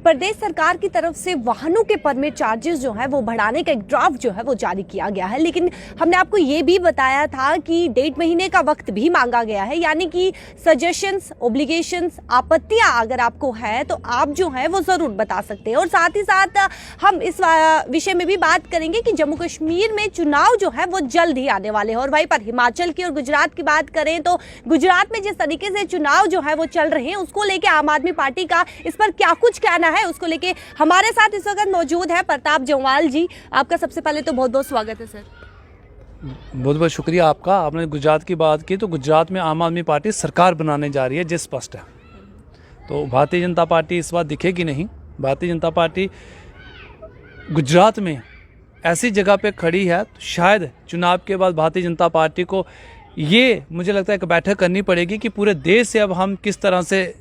प्रदेश सरकार की तरफ से वाहनों के परमिट चार्जेस जो है वो बढ़ाने का एक ड्राफ्ट जो है वो जारी किया गया है, लेकिन हमने आपको ये भी बताया था कि 1.5 महीने का वक्त भी मांगा गया है। यानी कि सजेशंस, ऑब्लिगेशंस, आपत्तियां अगर आपको है तो आप जो है वो ज़रूर बता सकते हैं। और साथ ही साथ हम इस विषय में भी बात करेंगे कि जम्मू कश्मीर में चुनाव जो है वो जल्द ही आने वाले हैं। और वहीं पर हिमाचल की और गुजरात की बात करें तो गुजरात में जिस तरीके से चुनाव जो है वो चल रहे हैं, उसको लेके आम आदमी पार्टी का इस पर क्या कुछ कहना है, उसको लेके हमारे साथ इस वक्त मौजूद है प्रताप जम्वाल जी। आपका सबसे पहले तो बहुत बहुत स्वागत है सर। बहुत बहुत शुक्रिया आपका। आपने गुजरात की बात की तो गुजरात में आम आदमी पार्टी सरकार बनाने जा रही है, जिस स्पष्ट है। तो भारतीय जनता पार्टी इस बार दिखेगी नहीं। भारतीय जनता पार्टी गुजरात में ऐसी जगह पे खड़ी है, तो शायद चुनाव के बाद भारतीय जनता पार्टी को ये मुझे लगता है एक बैठक करनी पड़ेगी कि पूरे देश से अब हम किस तरह से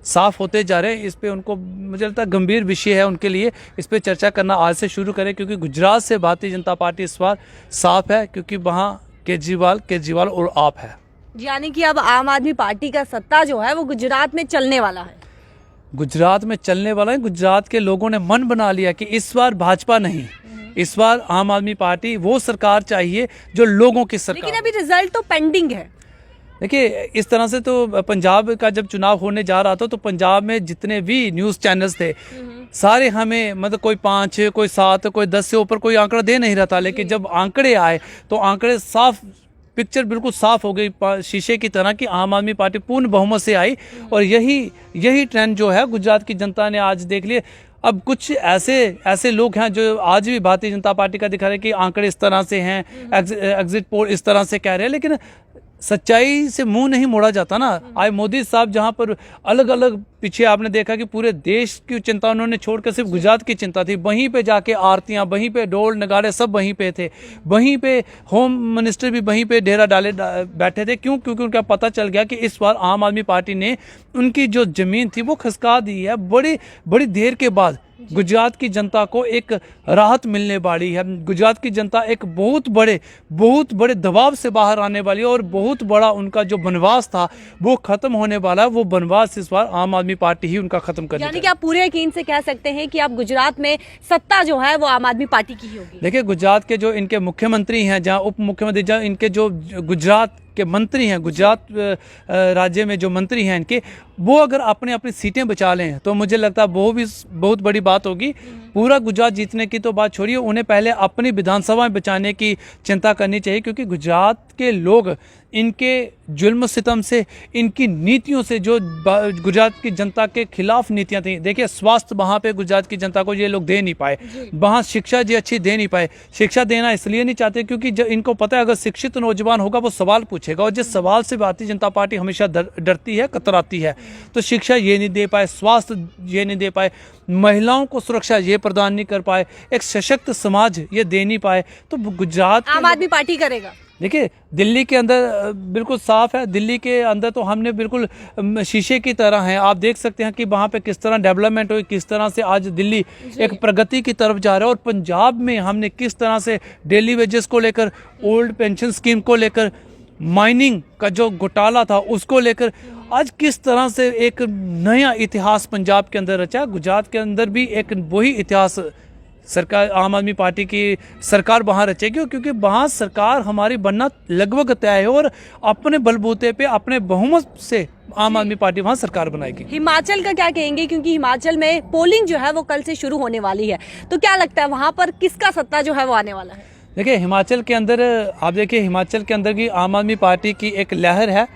साफ होते जा रहे हैं। इस पे उनको मुझे लगता है गंभीर विषय है उनके लिए, इस पे चर्चा करना आज से शुरू करें, क्योंकि गुजरात से भारतीय जनता पार्टी इस बार साफ है, क्योंकि वहाँ केजरीवाल और आप है। यानी कि अब आम आदमी पार्टी का सत्ता जो है वो गुजरात में चलने वाला है। गुजरात में चलने वाला है। गुजरात के लोगों ने मन बना लिया कि इस बार भाजपा नहीं, इस बार आम आदमी पार्टी वो सरकार चाहिए जो लोगों की सरकार। लेकिन अभी रिजल्ट तो पेंडिंग है। देखिए, इस तरह से तो पंजाब का जब चुनाव होने जा रहा था तो पंजाब में जितने भी न्यूज़ चैनल्स थे सारे हमें मतलब कोई 5, कोई 7, कोई 10 से ऊपर कोई आंकड़ा दे नहीं रहा था। लेकिन जब आंकड़े आए तो आंकड़े साफ, पिक्चर बिल्कुल साफ हो गई शीशे की तरह कि आम आदमी पार्टी पूर्ण बहुमत से आई। और यही ट्रेंड जो है गुजरात की जनता ने आज देख लिया। अब कुछ ऐसे लोग हैं जो आज भी भारतीय जनता पार्टी का दिखा रहे हैं कि आंकड़े इस तरह से हैं, एग्जिट पोल इस तरह से कह रहे हैं, लेकिन सच्चाई से मुंह नहीं मोड़ा जाता ना। आज मोदी साहब जहां पर अलग अलग पीछे आपने देखा कि पूरे देश की चिंता उन्होंने छोड़कर सिर्फ गुजरात की चिंता थी, वहीं पे जाके आरतियां, वहीं पे ढोल नगाड़े सब वहीं पे थे, वहीं पे होम मिनिस्टर भी वहीं पे डेरा डाले बैठे थे। क्यों? क्योंकि उनका पता चल गया कि इस बार आम आदमी पार्टी ने उनकी जो जमीन थी वो खसका दी है। बड़ी देर के बाद गुजरात की जनता को एक राहत मिलने वाली है। गुजरात की जनता एक बहुत बड़े दबाव से बाहर आने वाली है और बहुत बड़ा उनका जो वनवास था वो खत्म होने वाला है। वो वनवास इस बार आम आदमी पार्टी ही उनका खत्म करेगी। यानी कि आप पूरे यकीन से कह सकते हैं कि आप गुजरात में सत्ता जो है वो आम आदमी पार्टी की ही होगी। देखिए, गुजरात के जो इनके मुख्यमंत्री हैं, जहाँ उप मुख्यमंत्री, जहाँ इनके जो गुजरात के मंत्री हैं, गुजरात राज्य में जो मंत्री हैं इनके, वो अगर अपनी सीटें बचा लें तो मुझे लगता है वो भी बहुत बड़ी बात होगी। पूरा गुजरात जीतने की तो बात छोड़िए, उन्हें पहले अपनी विधानसभाएं बचाने की चिंता करनी चाहिए, क्योंकि गुजरात के लोग इनके जुल्म सितम से, इनकी नीतियों से, जो गुजरात की जनता के खिलाफ नीतियां थी। देखिए, स्वास्थ्य वहाँ पे गुजरात की जनता को ये लोग दे नहीं पाए, वहाँ शिक्षा जी अच्छी दे नहीं पाए। शिक्षा देना इसलिए नहीं चाहते क्योंकि इनको पता है अगर शिक्षित नौजवान होगा वो सवाल पूछेगा, और जिस सवाल से भारतीय जनता पार्टी हमेशा डरती है, कतराती है। तो शिक्षा ये नहीं दे पाए, स्वास्थ्य ये नहीं दे पाए, महिलाओं को सुरक्षा ये प्रदान नहीं कर पाए, एक सशक्त समाज ये दे नहीं पाए, तो गुजरात आम आदमी पार्टी करेगा। देखिए, दिल्ली के अंदर बिल्कुल साफ है। दिल्ली के अंदर तो हमने बिल्कुल शीशे की तरह है। आप देख सकते हैं कि वहाँ पे किस तरह डेवलपमेंट हुई, किस तरह से आज दिल्ली एक प्रगति की तरफ जा रहा है। और पंजाब में हमने किस तरह से डेली वेजेस को लेकर, ओल्ड पेंशन स्कीम को लेकर, माइनिंग का जो घोटाला था उसको लेकर आज किस तरह से एक नया इतिहास पंजाब के अंदर रचा। गुजरात के अंदर भी एक वही इतिहास सरकार, आम आदमी पार्टी की सरकार वहाँ रचेगी, क्योंकि वहाँ सरकार हमारी बनना लगभग तय है और अपने बलबूते पे, अपने बहुमत से आम आदमी पार्टी वहाँ सरकार बनाएगी। हिमाचल का क्या कहेंगे, क्योंकि हिमाचल में पोलिंग जो है वो कल से शुरू होने वाली है, तो क्या लगता है वहाँ पर किसका सत्ता जो है वो आने वाला है? देखिए, हिमाचल के अंदर आप देखिए, हिमाचल के अंदर की आम आदमी पार्टी की एक लहर है।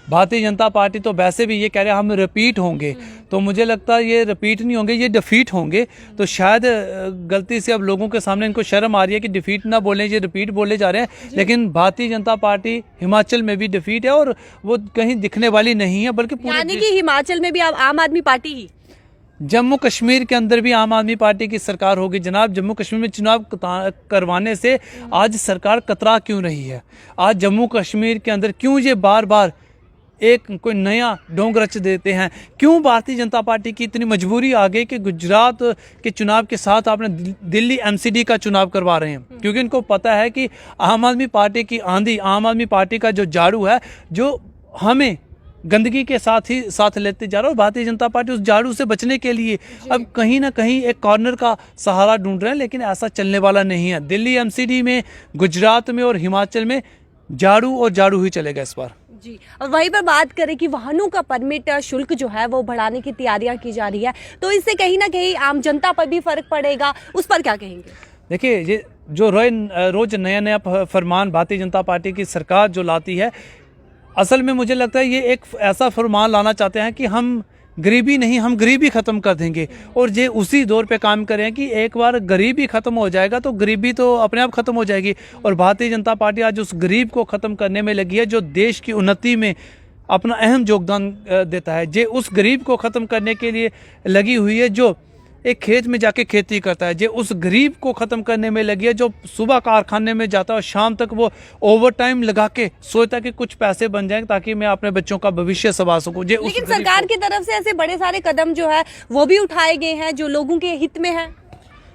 भारतीय जनता पार्टी तो वैसे भी ये कह रहे हैं हम रिपीट होंगे, तो मुझे लगता है ये रिपीट नहीं होंगे, ये डिफीट होंगे। तो शायद गलती से अब लोगों के सामने इनको शर्म आ रही है कि डिफीट ना बोलें, ये रिपीट बोले जा रहे हैं। लेकिन भारतीय जनता पार्टी हिमाचल में भी डिफीट है और वो कहीं दिखने वाली नहीं है, बल्कि यानी कि हिमाचल में भी आम आदमी पार्टी ही। जम्मू कश्मीर के अंदर भी आम आदमी पार्टी की सरकार होगी। जनाब, जम्मू कश्मीर में चुनाव करवाने से आज सरकार कतरा क्यों रही है? आज जम्मू कश्मीर के अंदर क्यों ये बार बार एक कोई नया ढोंग रच देते हैं? क्यों भारतीय जनता पार्टी की इतनी मजबूरी आ गई कि गुजरात के चुनाव के साथ आपने दिल्ली एमसीडी का चुनाव करवा रहे हैं? क्योंकि इनको पता है कि आम आदमी पार्टी की आंधी, आम आदमी पार्टी का जो झाड़ू है, जो हमें गंदगी के साथ ही साथ लेते जा रहा है। और भारतीय जनता पार्टी उस झाड़ू से बचने के लिए अब कहीं ना कहीं एक कॉर्नर का सहारा ढूंढ रहे हैं, लेकिन ऐसा चलने वाला नहीं है। दिल्ली एमसीडी में, गुजरात में और हिमाचल में झाड़ू और झाड़ू ही चलेगा इस बार। जी, और वहीं पर बात करें कि वाहनों का परमिट शुल्क जो है वो बढ़ाने की तैयारियां की जा रही है, तो इससे कहीं ना कहीं आम जनता पर भी फर्क पड़ेगा, उस पर क्या कहेंगे? देखिए, ये जो रोज नया नया फरमान भारतीय जनता पार्टी की सरकार जो लाती है, असल में मुझे लगता है ये एक ऐसा फरमान लाना चाहते हैं कि हम गरीबी नहीं, हम गरीबी ख़त्म कर देंगे। और ये उसी दौर पे काम करें कि एक बार गरीबी ख़त्म हो जाएगा तो गरीबी तो अपने आप ख़त्म हो जाएगी। और भारतीय जनता पार्टी आज उस गरीब को ख़त्म करने में लगी है जो देश की उन्नति में अपना अहम योगदान देता है। जे उस गरीब को ख़त्म करने के लिए लगी हुई है जो एक खेत में जाके खेती करता है। जे उस गरीब को ख़त्म करने में लगी है जो सुबह कारखाने में जाता है और शाम तक वो ओवर टाइम लगा के सोचता है कि कुछ पैसे बन जाएं ताकि मैं अपने बच्चों का भविष्य संभाल सकूं। लेकिन सरकार की तरफ से ऐसे बड़े सारे कदम जो है वो भी उठाए गए हैं जो लोगों के हित में है।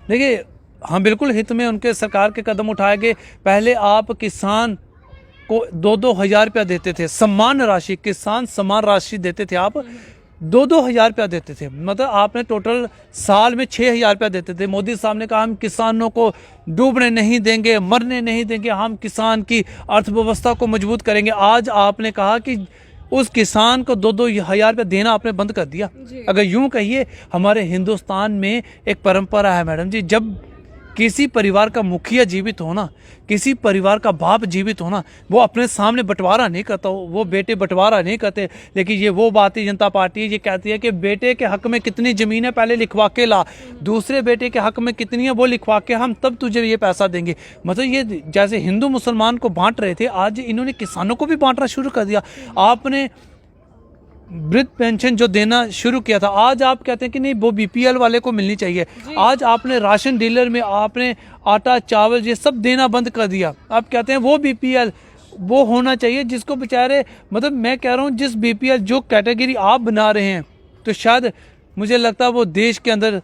देखिए, हाँ बिल्कुल हित में उनके सरकार के कदम उठाए गए। पहले आप किसान को 2-2 हज़ार रुपया देते थे, सम्मान राशि, किसान सम्मान राशि देते थे आप, 2-2 हज़ार रुपया देते थे। मतलब आपने टोटल साल में 6,000 रुपया देते थे। मोदी साहब ने कहा हम किसानों को डूबने नहीं देंगे, मरने नहीं देंगे, हम किसान की अर्थव्यवस्था को मजबूत करेंगे। आज आपने कहा कि उस किसान को 2-2 हज़ार रुपया देना आपने बंद कर दिया। अगर यूं कहिए, हमारे हिंदुस्तान में एक परंपरा है मैडम जी, जब किसी परिवार का मुखिया जीवित होना, किसी परिवार का बाप जीवित होना, वो अपने सामने बंटवारा नहीं करता, वो बेटे बंटवारा नहीं करते। लेकिन ये वो भारतीय जनता पार्टी ये कहती है कि बेटे के हक में कितनी ज़मीन है पहले लिखवा के ला, दूसरे बेटे के हक में कितनी है वो लिखवा के हम तब तुझे ये पैसा देंगे। मतलब ये जैसे हिंदू मुसलमान को बांट रहे थे, आज इन्होंने किसानों को भी बांटना शुरू कर दिया। आपने वृद्ध पेंशन जो देना शुरू किया था, आज आप कहते हैं कि नहीं वो बीपीएल वाले को मिलनी चाहिए। आज आपने राशन डीलर में आपने आटा चावल ये सब देना बंद कर दिया। आप कहते हैं वो बीपीएल वो होना चाहिए जिसको बेचारे, मतलब मैं कह रहा हूँ जिस बीपीएल जो कैटेगरी आप बना रहे हैं, तो शायद मुझे लगता है वो देश के अंदर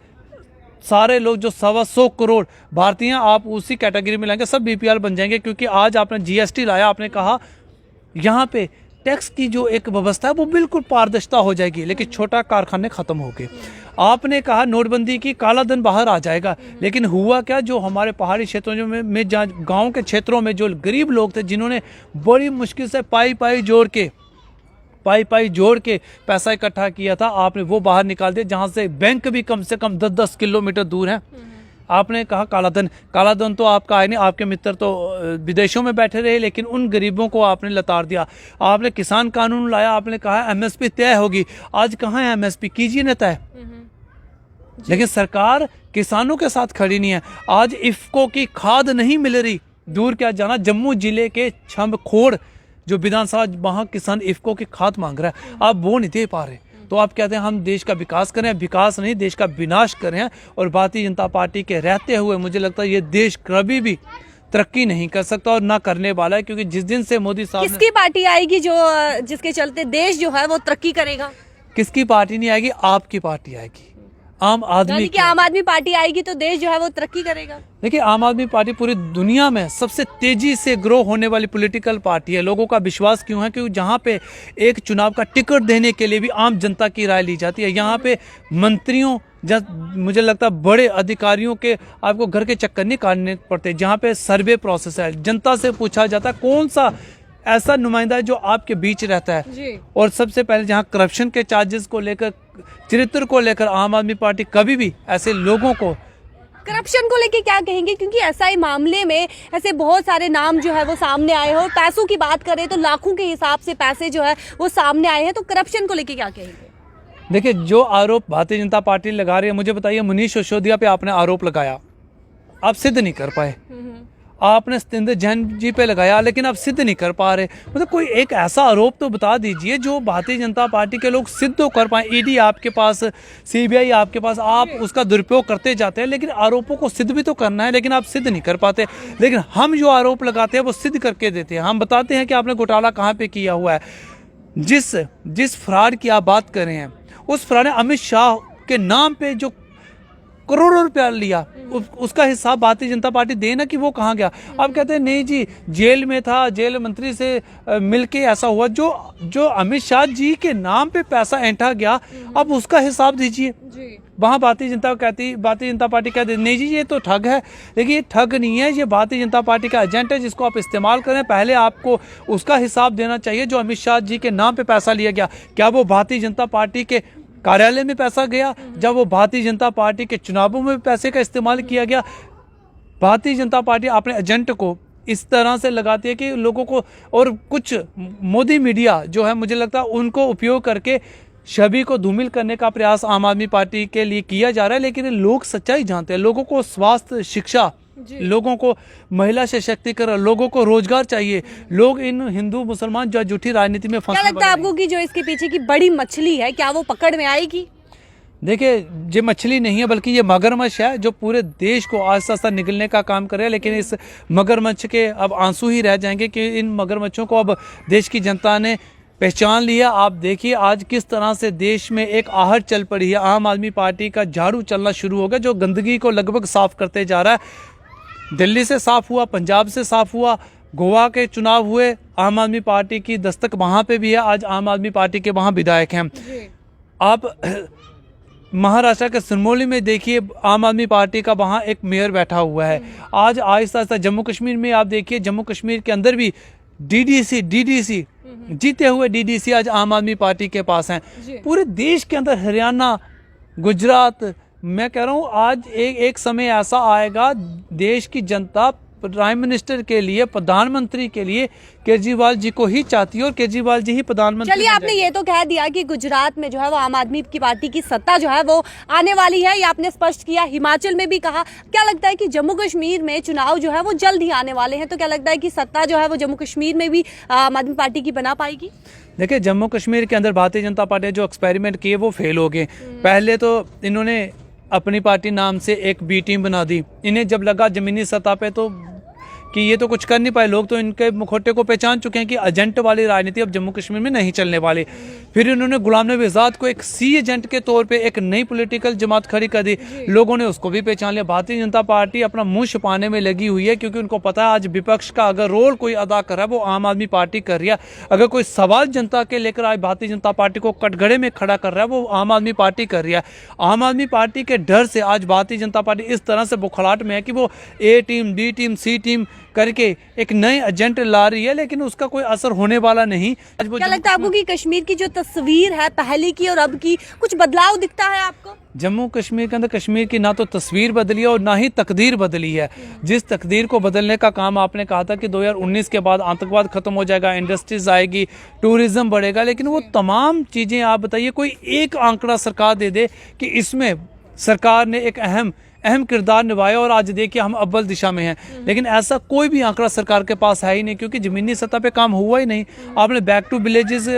सारे लोग जो 125 करोड़ भारतीय आप उसी कैटेगरी में लाएंगे, सब बीपीएल बन जाएंगे। क्योंकि आज आपने जीएसटी लाया, आपने कहा यहाँ पे टैक्स की जो एक व्यवस्था है वो बिल्कुल पारदर्शिता हो जाएगी, लेकिन छोटा कारखाने खत्म हो गए। आपने कहा नोटबंदी की, काला धन बाहर आ जाएगा, लेकिन हुआ क्या, जो हमारे पहाड़ी क्षेत्रों में जहाँ गाँव के क्षेत्रों में जो गरीब लोग थे जिन्होंने बड़ी मुश्किल से पाई जोड़ के पैसा इकट्ठा किया था, आपने वो बाहर निकाल दिया, जहाँ से बैंक भी कम से कम 10-10 किलोमीटर दूर है। आपने कहा काला धन तो आपका आए नहीं, आपके मित्र तो विदेशों में बैठे रहे, लेकिन उन गरीबों को आपने लताड़ दिया। आपने किसान कानून लाया, आपने कहा एमएसपी तय होगी, आज कहाँ है एमएसपी, कीजिए न तय। लेकिन सरकार किसानों के साथ खड़ी नहीं है। आज इफ्को की खाद नहीं मिल रही, दूर क्या जाना, जम्मू जिले के छंबखोड़ जो विधानसभा, वहाँ किसान इफ्को की खाद मांग रहा है, आप वो नहीं दे पा रहे। तो आप कहते हैं हम देश का विकास करें, विकास नहीं देश का विनाश करें। और भारतीय जनता पार्टी के रहते हुए मुझे लगता है ये देश कभी भी तरक्की नहीं कर सकता और ना करने वाला है। क्योंकि जिस दिन से मोदी साहब, किसकी पार्टी आएगी जो जिसके चलते देश जो है वो तरक्की करेगा? किसकी पार्टी नहीं आएगी, आपकी पार्टी आएगी, आम आदमी की। आम आदमी पार्टी आएगी तो देश जो है वो तरक्की करेगा। देखिए, आम आदमी पार्टी पूरी दुनिया में सबसे तेजी से ग्रो होने वाली पॉलिटिकल पार्टी है। लोगों का विश्वास क्यों है? क्योंकि जहाँ पे एक चुनाव का टिकट देने के लिए भी आम जनता की राय ली जाती है। यहाँ पे मंत्रियों, मुझे लगता है बड़े अधिकारियों के आपको घर के चक्कर नहीं काटने पड़ते। जहाँ पे सर्वे प्रोसेस है, जनता से पूछा जाता है कौन सा ऐसा नुमाइंदा है जो आपके बीच रहता है जी। और सबसे पहले जहाँ करप्शन के चार्जेस को लेकर, चरित्र को लेकर आम आदमी पार्टी कभी भी ऐसे लोगों को, करप्शन को लेके क्या कहेंगे? क्योंकि एसआई मामले में ऐसे बहुत सारे नाम जो है वो सामने आए हैं, और पैसों की बात करें तो लाखों के हिसाब से पैसे जो है वो सामने आए हैं, तो करप्शन को लेके क्या कहेंगे? देखिए, जो आरोप भारतीय जनता पार्टी लगा रही है, मुझे बताइए, मनीष सिसोदिया पे आपने आरोप लगाया, आप सिद्ध नहीं कर पाए। आपने सत्येंद्र जैन जी पे लगाया, लेकिन आप सिद्ध नहीं कर पा रहे। मतलब कोई एक ऐसा आरोप तो बता दीजिए जो भारतीय जनता पार्टी के लोग सिद्ध तो कर पाए। ईडी आपके पास, सीबीआई आपके पास, आप उसका दुरुपयोग करते जाते हैं, लेकिन आरोपों को सिद्ध भी तो करना है, लेकिन आप सिद्ध नहीं कर पाते। लेकिन हम जो आरोप लगाते हैं वो सिद्ध करके देते हैं। हम बताते हैं कि आपने घोटाला कहाँ पे किया हुआ है। जिस फ्रॉड की आप बात कर रहे हैं, उस फ्रॉड ने अमित शाह के नाम पे जो करोड़ों रुपया लिया, उसका हिसाब भारतीय जनता पार्टी दे ना कि वो कहाँ गया। आप कहते हैं नहीं जी जेल में था, जेल मंत्री से मिलके ऐसा हुआ। जो अमित शाह जी के नाम पे पैसा ऐंठा गया, अब उसका हिसाब दीजिए। वहाँ भारतीय जनता पार्टी कहती नहीं जी ये तो ठग है। देखिए ये ठग नहीं है, ये भारतीय जनता पार्टी का एजेंट है जिसको आप इस्तेमाल करें। पहले आपको उसका हिसाब देना चाहिए जो अमित शाह जी के नाम पे पैसा लिया गया। क्या वो भारतीय जनता पार्टी के कार्यालय में पैसा गया? जब वो भारतीय जनता पार्टी के चुनावों में पैसे का इस्तेमाल किया गया? भारतीय जनता पार्टी अपने एजेंट को इस तरह से लगाती है कि लोगों को, और कुछ मोदी मीडिया जो है मुझे लगता है उनको उपयोग करके छवि को धूमिल करने का प्रयास आम आदमी पार्टी के लिए किया जा रहा है। लेकिन लोग सच्चाई जानते हैं, लोगों को स्वास्थ्य, शिक्षा, लोगों को महिला सशक्तिकरण, लोगों को रोजगार चाहिए। लोग इन हिंदू मुसलमान जो झूठी राजनीति में फंसे। क्या लगता है आपको कि जो इसके पीछे की बड़ी मछली है, क्या वो पकड़ में आएगी? देखिए ये मछली नहीं है बल्कि ये मगरमच्छ है जो पूरे देश को आस्ता आस्ता निगलने का काम कर रहा है। लेकिन इस मगरमच्छ के अब आंसू ही रह जाएंगे कि इन मगरमच्छों को अब देश की जनता ने पहचान लिया। आप देखिए आज किस तरह से देश में एक आहट चल पड़ी है। आम आदमी पार्टी का झाड़ू चलना शुरू हो गया जो गंदगी को लगभग साफ करते जा रहा है। दिल्ली से साफ हुआ, पंजाब से साफ हुआ, गोवा के चुनाव हुए, आम आदमी पार्टी की दस्तक वहाँ पे भी है। आज आम आदमी पार्टी के वहाँ विधायक हैं। आप महाराष्ट्र के सिरमौली में देखिए आम आदमी पार्टी का वहाँ एक मेयर बैठा हुआ है। आज आहिस्ता आहिस्ता जम्मू कश्मीर में आप देखिए, जम्मू कश्मीर के अंदर भी डीडीसी जीते हुए डीडीसी आज आम आदमी पार्टी के पास हैं। पूरे देश के अंदर हरियाणा, गुजरात, मैं कह रहा हूँ आज एक समय ऐसा आएगा देश की जनता प्राइम मिनिस्टर के लिए, प्रधानमंत्री के लिए केजरीवाल जी को ही चाहती है और केजरीवाल जी ही प्रधानमंत्री। चलिए आपने ये तो कह दिया कि गुजरात में जो है वो आम आदमी की पार्टी की सत्ता जो है वो आने वाली है, ये आपने स्पष्ट किया। हिमाचल में भी कहा। क्या लगता है कि जम्मू कश्मीर में चुनाव जो है वो जल्द ही आने वाले हैं, तो क्या लगता है कि सत्ता जो है वो जम्मू कश्मीर में भी आम आदमी पार्टी की बना पाएगी? देखिए जम्मू कश्मीर के अंदर भारतीय जनता पार्टी ने जो एक्सपेरिमेंट किए वो फेल हो गए। पहले तो इन्होंने अपनी पार्टी नाम से एक बी टीम बना दी। इन्हें जब लगा जमीनी सतह पे तो कि ये तो कुछ कर नहीं पाए, लोग तो इनके मुखौटे को पहचान चुके हैं कि एजेंट वाली राजनीति अब जम्मू कश्मीर में नहीं चलने वाली। फिर इन्होंने गुलाम नबी आज़ाद को एक सी एजेंट के तौर पे एक नई पॉलिटिकल जमात खड़ी कर दी। लोगों ने उसको भी पहचान लिया। भारतीय जनता पार्टी अपना मुंह छुपाने में लगी हुई है क्योंकि उनको पता है आज विपक्ष का अगर रोल कोई अदा कर रहा है वो आम आदमी पार्टी कर रही है। अगर कोई सवाल जनता के लेकर आज भारतीय जनता पार्टी को कटघरे में खड़ा कर रहा है वो आम आदमी पार्टी कर रही है। आम आदमी पार्टी के डर से आज भारतीय जनता पार्टी इस तरह से बुखलाहट में है कि वो ए टीम, बी टीम, सी टीम करके एक नए एजेंट ला रही है, लेकिन उसका कोई असर होने वाला नहीं। क्या लगता है आपको कि कश्मीर की जो तस्वीर है पहले की और अब की, कुछ बदलाव दिखता है आपको? जम्मू कश्मीर के अंदर कश्मीर की ना तो तस्वीर बदली है और ना ही तकदीर बदली है। जिस तकदीर को बदलने का काम आपने कहा था कि 2019 के बाद आतंकवाद खत्म हो जाएगा, इंडस्ट्रीज आएगी, टूरिज्म बढ़ेगा, लेकिन वो तमाम चीज़ें आप बताइए कोई एक आंकड़ा सरकार दे दे कि इसमें सरकार ने एक अहम किरदार निभाया और आज देखिए हम अव्वल दिशा में हैं। लेकिन ऐसा कोई भी आंकड़ा सरकार के पास है ही नहीं क्योंकि जमीनी सतह पे काम हुआ ही नहीं। आपने बैक टू विलेजेस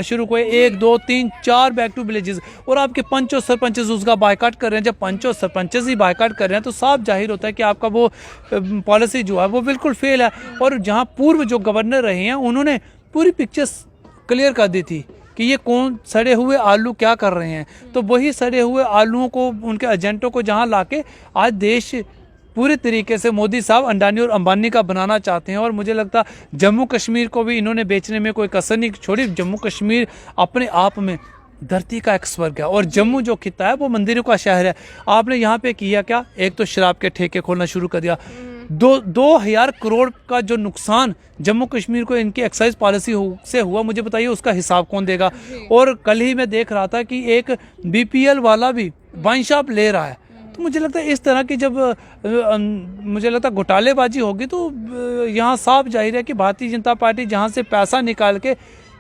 शुरू किए, 1, 2, 3, 4 बैक टू विलेजेस, और आपके पंच और सरपंचेस उसका बायकाट कर रहे हैं। जब पंच और सरपंचेस ही बायकाट कर रहे हैं तो साफ जाहिर होता है कि आपका वो पॉलिसी जो है वो बिल्कुल फेल है। और जहाँ पूर्व जो गवर्नर रहे हैं उन्होंने पूरी पिक्चर्स क्लियर कर दी थी कि ये कौन सड़े हुए आलू क्या कर रहे हैं, तो वही सड़े हुए आलूओं को, उनके एजेंटों को जहां लाके आज देश पूरे तरीके से मोदी साहब अंडानी और अंबानी का बनाना चाहते हैं। और मुझे लगता है जम्मू कश्मीर को भी इन्होंने बेचने में कोई कसर नहीं छोड़ी। जम्मू कश्मीर अपने आप में धरती का एक स्वर्ग है और जम्मू जो खिता है वो मंदिरों का शहर है। आपने यहाँ पे किया क्या? एक तो शराब के ठेके खोलना शुरू कर दिया। 2,000 करोड़ का जो नुकसान जम्मू कश्मीर को इनकी एक्साइज पॉलिसी से हुआ, मुझे बताइए उसका हिसाब कौन देगा? और कल ही मैं देख रहा था कि एक बीपीएल वाला भी वाइन शॉप ले रहा है। तो मुझे लगता है इस तरह की जब मुझे लगता है घोटालेबाजी होगी तो यहाँ साफ जाहिर है कि भारतीय जनता पार्टी जहाँ से पैसा निकाल के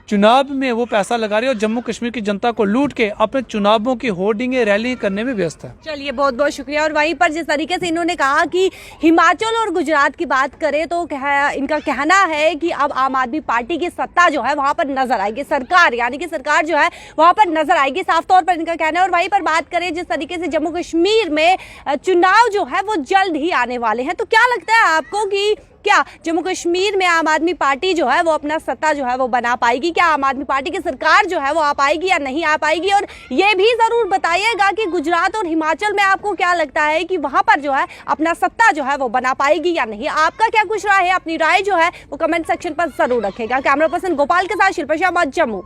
चुनाव में वो पैसा लगा रही है और जम्मू कश्मीर की जनता को लूट के अपने चुनावों की होर्डिंगें, रैली करने में व्यस्त है। चलिए बहुत बहुत शुक्रिया। और वहीं पर जिस तरीके से इन्होंने कहा कि हिमाचल और गुजरात की बात करें तो इनका कहना है कि अब आम आदमी पार्टी की सत्ता जो है वहां पर नजर आएगी, सरकार यानी कि सरकार जो है वहां पर नजर आएगी, साफ तौर पर इनका कहना है। और वहीं पर बात करें जिस तरीके से जम्मू कश्मीर में चुनाव जो है वो जल्द ही आने वाले हैं, तो क्या लगता है आपको कि क्या जम्मू कश्मीर में आम आदमी पार्टी जो है वो अपना सत्ता जो है वो बना पाएगी? क्या आम आदमी पार्टी की सरकार जो है वो आ पाएगी या नहीं आ पाएगी? और ये भी जरूर बताइएगा कि गुजरात और हिमाचल में आपको क्या लगता है कि वहां पर जो है अपना सत्ता जो है वो बना पाएगी या नहीं? आपका क्या कुछ राय है? अपनी राय जो है वो कमेंट सेक्शन पर जरूर रखेगा। कैमरा पर्सन गोपाल के साथ शिल्पा शर्मा, जम्मू।